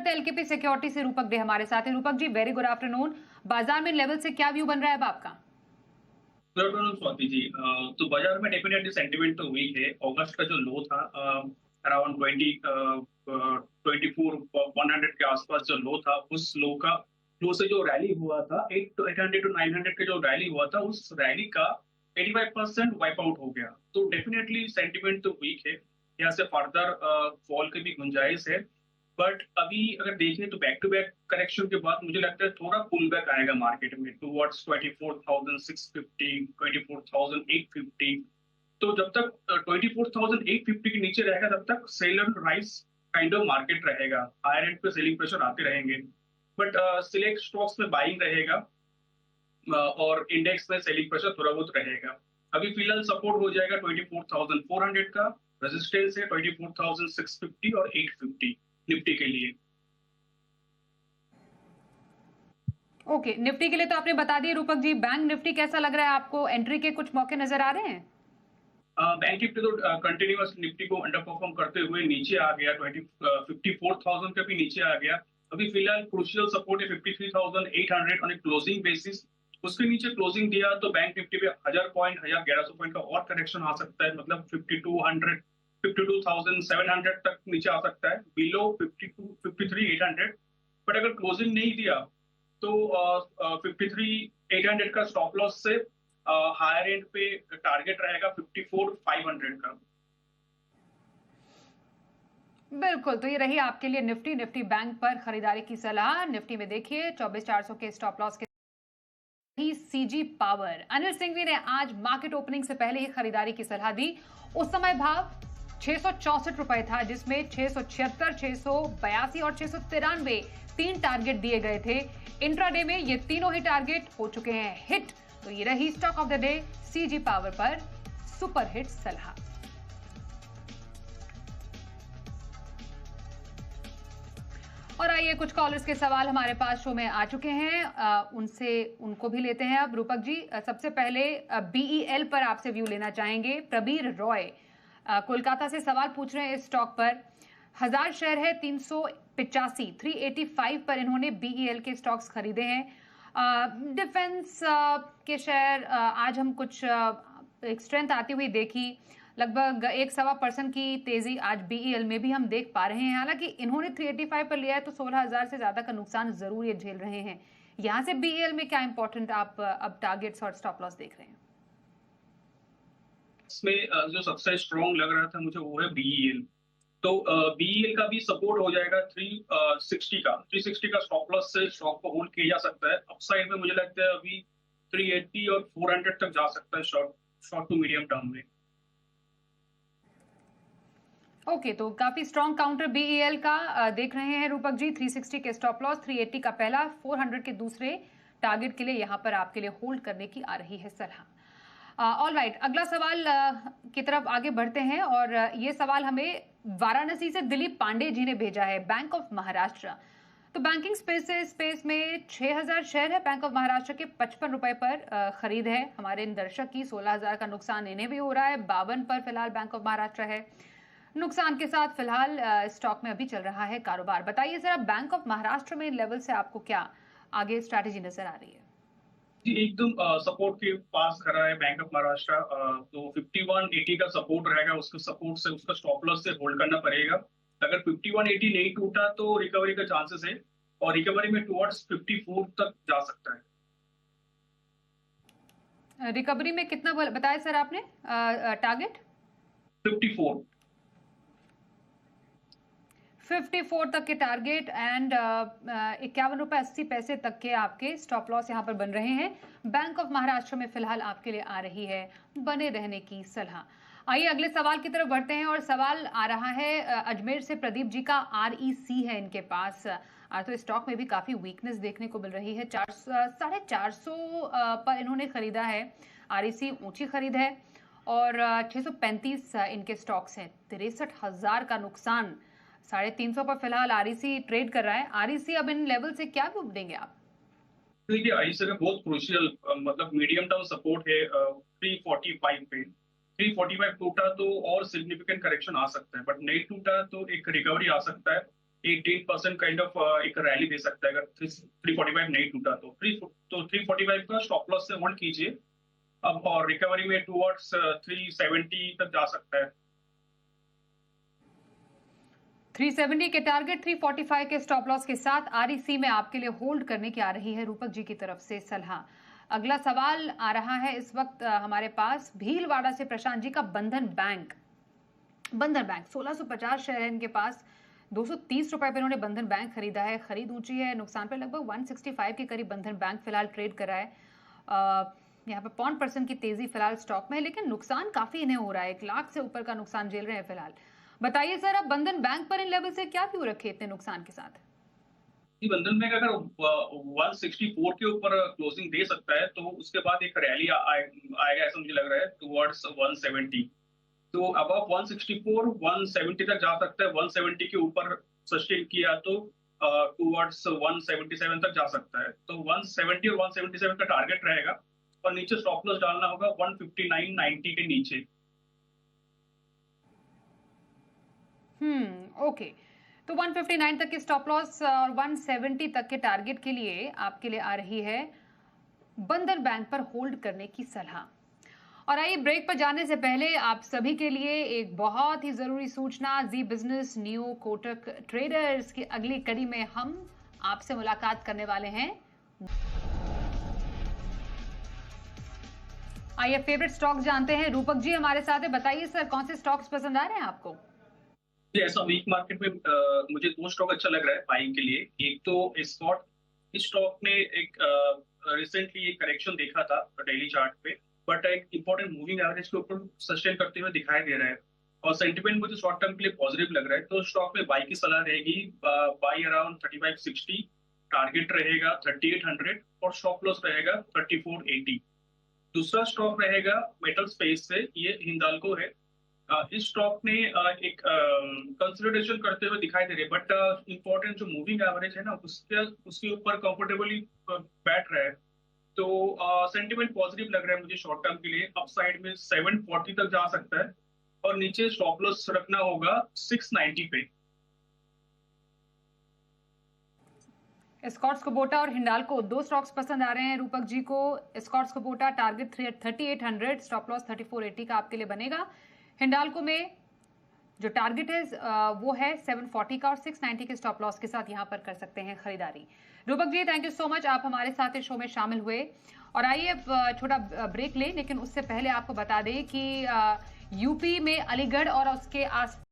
करते हैं LKP security से रूपक डे हमारे साथ है। Rupak ji, very good afternoon. बाजार में लेवल से क्या व्यू बन रहा है अब आपका? Good afternoon Swati ji. तो बाजार में डेफिनेटली सेंटीमेंट तो वीक है। अगस्त का जो लो था अराउंड 24 100 के आसपास जो लो था, उस लो से जो रैली हुआ था 800 टू 900 के जो रैली हुआ था, उस रैली का 85% वाइप आउट हो गया। तो डेफिनेटली सेंटीमेंट तो वीक है। यहाँ से फर्दर फॉल की भी गुंजाइश है। बट अभी अगर देखें तो बैक टू बैक करेक्शन के बाद मुझे लगता है थोड़ा पुल बैक आएगा मार्केट में टुवर्ड्स 24,650 24,850। तो जब तक 24,850 के नीचे रहेगा तब तक sell and rise kind of market रहेगा। हायर एंड पे सेलिंग प्रेशर आते रहेंगे, बट सिलेक्ट स्टॉक्स में बाइंग रहेगा और इंडेक्स में सेलिंग प्रेशर थोड़ा बहुत रहेगा। अभी फिलहाल सपोर्ट हो जाएगा 24,400 का, रेजिस्टेंस है 24,650 और 850 निफ्टी के लिए। ओके, निफ्टी के लिए तो आपने बता दिया रूपक जी। बैंक निफ्टी कैसा लग रहा है आपको? एंट्री के कुछ मौके नजर आ रहे हैं? बैंक निफ्टी तो कंटिन्यूअस निफ्टी को अंडर परफॉर्म करते हुए नीचे आ गया, 54,000 के भी नीचे आ गया। अभी फिलहाल क्रूशियल सपोर्ट है 53,800 ऑन ए क्लोजिंग बेसिस। उसके नीचे क्लोजिंग दिया तो बैंक निफ्टी पे 1000 पॉइंट 1100 पॉइंट का और करेक्शन आ सकता है, मतलब 5200 52,700 तक नीचे आ सकता है, बिलो 53,800। बट अगर क्लोजिंग नहीं दिया तो 53,800 का स्टॉप लॉस से हायर एंड पे टारगेट रहेगा 54,500 का। बिल्कुल, तो ये रही आपके लिए निफ्टी बैंक पर खरीदारी की सलाह। निफ्टी में देखिए 24,400 के स्टॉप लॉस के सीजी पावर। अनिल सिंघवी ने आज मार्केट ओपनिंग से पहले ही खरीदारी की सलाह दी। उस समय भाव 664 रुपए था, जिसमें 676, 682 और 693 तीन टारगेट दिए गए थे। इंट्राडे में ये तीनों ही टारगेट हो चुके हैं हिट। तो ये रही stock of the day CG power पर सुपर हिट सलाह। और आइए, कुछ कॉलर्स के सवाल हमारे पास शो में आ चुके हैं, उनको भी लेते हैं अब। रूपक जी, सबसे पहले बीईएल पर आपसे व्यू लेना चाहेंगे। प्रबीर रॉय कोलकाता से सवाल पूछ रहे हैं इस स्टॉक पर। 1000 शेयर है, 385 385 पर इन्होंने बीईएल के स्टॉक्स खरीदे हैं। डिफेंस के शेयर आज हम कुछ एक स्ट्रेंथ आती हुई देखी। लगभग 1.25% की तेजी आज बीईएल में भी हम देख पा रहे हैं। हालांकि इन्होंने 385 पर लिया है, तो 16,000 से ज्यादा का नुकसान जरूर ये झेल रहे हैं। यहां से बीईएल में क्या इंपॉर्टेंट आप अब टारगेट्स और स्टॉप लॉस देख रहे हैं? इसमें जो सबसे स्ट्रॉन्ग लग रहा था मुझे वो है बीईएल। तो बीईएल का भी सपोर्ट हो जाएगा 360 का स्टॉप लॉस से स्टॉक को होल्ड किया जा सकता है। अपसाइड में मुझे लगता है अभी 380 और 400 तक जा सकता है शॉर्ट टू मीडियम टर्म में। ओके, तो काफी स्ट्रॉन्ग काउंटर बीईएल का देख रहे हैं रूपक जी। 360 के स्टॉप लॉस, 380 का पहला, 400 के दूसरे टारगेट के लिए यहां पर आपके लिए होल्ड करने की आ रही है सलाह। ऑल राइट, अगला सवाल की तरफ आगे बढ़ते हैं। और ये सवाल हमें वाराणसी से दिलीप पांडे जी ने भेजा है, बैंक ऑफ महाराष्ट्र। तो बैंकिंग स्पेस में 6,000 शेयर है बैंक ऑफ महाराष्ट्र के, 55 रुपए पर खरीद है हमारे इन दर्शक की। 16,000 का नुकसान इन्हें भी हो रहा है। 52 पर फिलहाल बैंक ऑफ महाराष्ट्र है। नुकसान के साथ फिलहाल स्टॉक में अभी चल रहा है कारोबार। बताइए जरा, बैंक ऑफ महाराष्ट्र में लेवल से आपको क्या आगे स्ट्रैटेजी नजर आ रही है? जी, एकदम सपोर्ट के पास खड़ा है बैंक ऑफ महाराष्ट्र। तो 5180 का सपोर्ट रहेगा, उसके सपोर्ट से उसका स्टॉप लॉस से होल्ड करना पड़ेगा। अगर 5180 नहीं टूटा तो रिकवरी का चांसेस है, और रिकवरी में टुवर्ड्स 54 तक जा सकता है। रिकवरी में कितना बताया सर आपने टारगेट? 54 54 तक के टारगेट एंड 51 रुपए 80 पैसे तक के आपके स्टॉप लॉस यहां पर बन रहे हैं। बैंक ऑफ महाराष्ट्र में फिलहाल आपके लिए आ रही है बने रहने की सलाह। आइए अगले सवाल की तरफ बढ़ते हैं। और सवाल आ रहा है अजमेर से प्रदीप जी का। आरईसी है इनके पास। तो स्टॉक में भी काफी वीकनेस देखने को मिल रही है। 450 पर इन्होंने खरीदा है। आरईसी ऊंची खरीद है और 635 इनके स्टॉक्स हैं। 63,000 का नुकसान। 350 पर फिलहाल आरईसी ट्रेड कर रहा है। आरईसी अब इन लेवल से क्या व्यू देंगे आप? देखिए, आईसी का बहुत क्रूशियल मतलब मीडियम टर्म सपोर्ट है 345 पे। 345 टूटा तो और सिग्निफिकेंट करेक्शन आ सकता है, बट नहीं टूटा तो एक रिकवरी आ सकता है। 18% काइंड ऑफ एक रैली दे सकता है अगर 345 नहीं टूटा तो 345 का स्टॉप लॉस से होल्ड कीजिए अब, और रिकवरी में टुवर्ड्स 370 तक जा सकता है। 370 के टारगेट 345 के स्टॉप लॉस के साथ आरईसी में आपके लिए होल्ड करने की आ रही है रूपक जी की तरफ से सलाह। अगला सवाल आ रहा है इस वक्त हमारे पास भीलवाड़ा से प्रशांत जी का। बंधन बैंक 1650 शेयर है इनके पास, 230 रुपए पे इन्होंने बंधन बैंक खरीदा है। खरीद ऊंची है, नुकसान पे लगभग 165 के करीब बंधन बैंक फिलहाल ट्रेड कर रहा है। यहाँ पे 0.5% की तेजी फिलहाल स्टॉक में है, लेकिन नुकसान काफी इन्हें हो रहा है, 1 लाख से ऊपर का नुकसान झेल रहे हैं फिलहाल। बताइए सर, अब बंधन बैंक पर इन लेवल से क्या क्यों रखे इतने नुकसान के साथ? बंधन बैंक अगर 164 के ऊपर क्लोजिंग दे सकता है तो उसके बाद एक रैली आएगा ऐसा मुझे लग रहा है टुवर्ड्स 170। तो अबव 164 170 तक जा सकता है। 170 के ऊपर सस्टेन किया तो टुवर्ड्स 177 तक जा सकता है। तो 170 और 177 का टारगेट रहेगा और नीचे स्टॉप लॉस डालना होगा 159.90 के नीचे। ओके, तो 159 तक के स्टॉप लॉस और 170 तक के टारगेट के लिए आपके लिए आ रही है बंधन बैंक पर होल्ड करने की सलाह। और आइए ब्रेक पर जाने से पहले आप सभी के लिए एक बहुत ही जरूरी सूचना। जी बिजनेस न्यू कोटक ट्रेडर्स की अगली कड़ी में हम आपसे मुलाकात करने वाले हैं। आइए फेवरेट स्टॉक जानते हैं, रूपक जी हमारे साथ है। बताइए सर, कौन से स्टॉक्स पसंद आ रहे हैं आपको? ऐसा वीक मार्केट में मुझे 2 स्टॉक अच्छा लग रहा है बाइंग के लिए। एक तो स्कॉट, इस स्टॉक ने एक रिसेंटली एक करेक्शन देखा था डेली चार्ट पे, बट एक इंपॉर्टेंट मूविंग एवरेज के ऊपर सस्टेन करते हुए दिखाई दे रहा है और सेंटिमेंट मुझे शॉर्ट टर्म के लिए पॉजिटिव लग रहा है। तो स्टॉक में बाई की सलाह रहेगी, बाई अराउंड 3560, टारगेट रहेगा 3800 और स्टॉप लॉस रहेगा 3480। दूसरा स्टॉक रहेगा मेटल स्पेस से, ये हिंदाल्को है। इस स्टॉक ने एक कंसोलिडेशन करते हुए दिखाई दे रहे हैं, बट इंपॉर्टेंट जो मूविंग एवरेज है ना उसके ऊपर कंफर्टेबली बैठ रहा है। तो सेंटिमेंट पॉजिटिव लग रहा है मुझे शॉर्ट टर्म के लिए। अपसाइड में 740 तक जा सकता है और नीचे स्टॉप लॉस रखना होगा 690 पे। स्कॉट्स कुबोटा और हिंडाल्को, 2 स्टॉक्स पसंद आ रहे हैं रूपक जी को। Escorts Kubota target 3800, stop loss 3480 का आपके लिए बनेगा। हिंडाल्को में जो टारगेट है वो है 740 का और 690 के स्टॉप लॉस के साथ यहां पर कर सकते हैं खरीदारी। Rupak ji thank you so much, आप हमारे साथ इस शो में शामिल हुए। और आइए छोटा ब्रेक लें, लेकिन उससे पहले आपको बता दें कि यूपी में अलीगढ़ और उसके आस